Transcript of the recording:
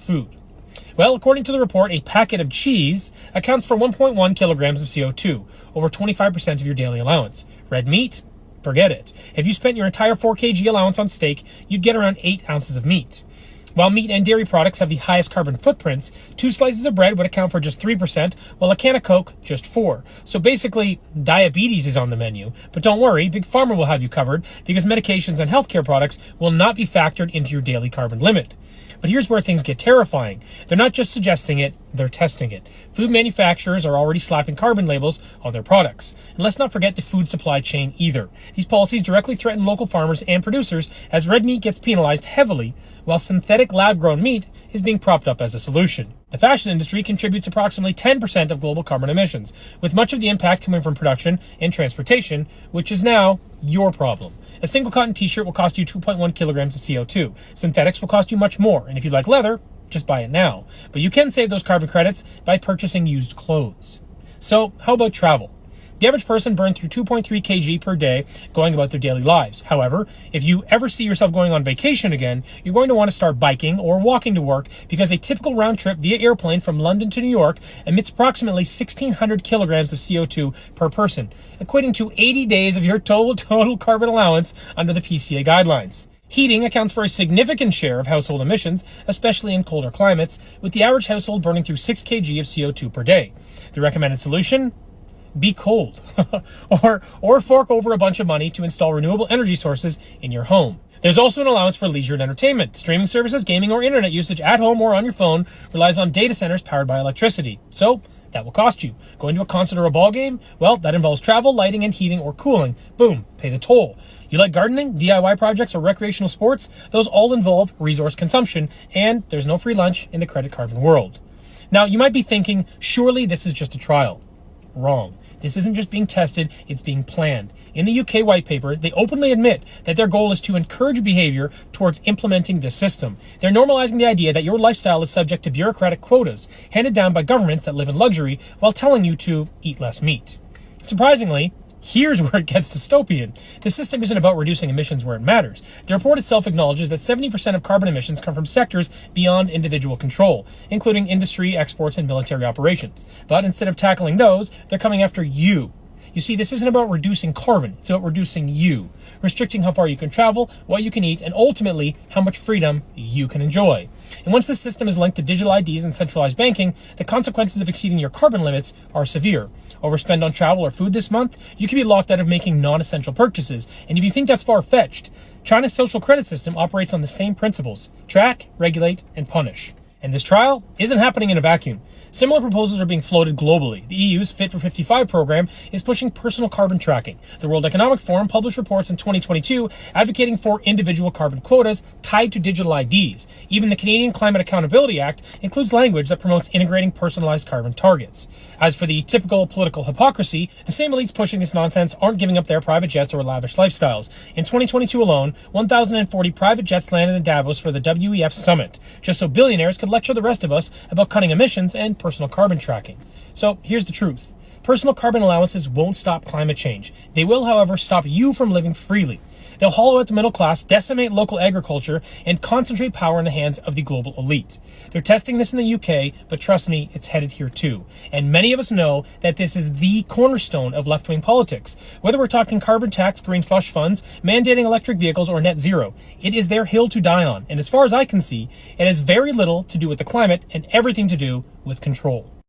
food. Well, according to the report, a packet of cheese accounts for 1.1 kilograms of CO2, over 25% of your daily allowance. Red meat? Forget it. If you spent your entire 4 kg allowance on steak, you'd get around 8 ounces of meat. While meat and dairy products have the highest carbon footprints, 2 slices of bread would account for just 3%, while a can of Coke just 4%. So basically, diabetes is on the menu. But don't worry, Big Pharma will have you covered, because medications and healthcare products will not be factored into your daily carbon limit. But here's where things get terrifying. They're not just suggesting it, they're testing it. Food manufacturers are already slapping carbon labels on their products. And let's not forget the food supply chain either. These policies directly threaten local farmers and producers as red meat gets penalized heavily, while synthetic lab-grown meat is being propped up as a solution. The fashion industry contributes approximately 10% of global carbon emissions, with much of the impact coming from production and transportation, which is now your problem. A single cotton t-shirt will cost you 2.1 kilograms of CO2. Synthetics will cost you much more, and if you like leather, just buy it now. But you can save those carbon credits by purchasing used clothes. So, how about travel? The average person burns through 2.3 kg per day going about their daily lives. However, if you ever see yourself going on vacation again, you're going to want to start biking or walking to work, because a typical round trip via airplane from London to New York emits approximately 1,600 kilograms of CO2 per person, equating to 80 days of your total carbon allowance under the PCA guidelines. Heating accounts for a significant share of household emissions, especially in colder climates, with the average household burning through 6 kg of CO2 per day. The recommended solution? Be cold. or fork over a bunch of money to install renewable energy sources in your home. There's also an allowance for leisure and entertainment. Streaming services, gaming, or internet usage at home or on your phone relies on data centers powered by electricity. So, that will cost you. Going to a concert or a ball game? Well, that involves travel, lighting, and heating or cooling. Boom, pay the toll. You like gardening, DIY projects, or recreational sports? Those all involve resource consumption, and there's no free lunch in the credit carbon world. Now, you might be thinking, surely this is just a trial. Wrong. This isn't just being tested, it's being planned. In the UK white paper, they openly admit that their goal is to encourage behavior towards implementing this system. They're normalizing the idea that your lifestyle is subject to bureaucratic quotas handed down by governments that live in luxury while telling you to eat less meat. Surprisingly, here's where it gets dystopian. The system isn't about reducing emissions where it matters. The report itself acknowledges that 70% of carbon emissions come from sectors beyond individual control, including industry, exports, and military operations. But instead of tackling those, they're coming after you. You see, this isn't about reducing carbon, it's about reducing you, restricting how far you can travel, what you can eat, and ultimately, how much freedom you can enjoy. And once the system is linked to digital IDs and centralized banking, the consequences of exceeding your carbon limits are severe. Overspend on travel or food this month, you can be locked out of making non-essential purchases. And if you think that's far-fetched, China's social credit system operates on the same principles: track, regulate, and punish. And this trial isn't happening in a vacuum. Similar proposals are being floated globally. The EU's Fit for 55 program is pushing personal carbon tracking. The World Economic Forum published reports in 2022 advocating for individual carbon quotas tied to digital IDs. Even the Canadian Climate Accountability Act includes language that promotes integrating personalized carbon targets. As for the typical political hypocrisy, the same elites pushing this nonsense aren't giving up their private jets or lavish lifestyles. In 2022 alone, 1,040 private jets landed in Davos for the WEF summit, just so billionaires could lecture the rest of us about cutting emissions and personal carbon tracking. So here's the truth. Personal carbon allowances won't stop climate change. They will, however, stop you from living freely. They'll hollow out the middle class, decimate local agriculture, and concentrate power in the hands of the global elite. They're testing this in the UK, but trust me, it's headed here too. And many of us know that this is the cornerstone of left-wing politics. Whether we're talking carbon tax, green slush funds, mandating electric vehicles, or net zero, it is their hill to die on. And as far as I can see, it has very little to do with the climate and everything to do with control.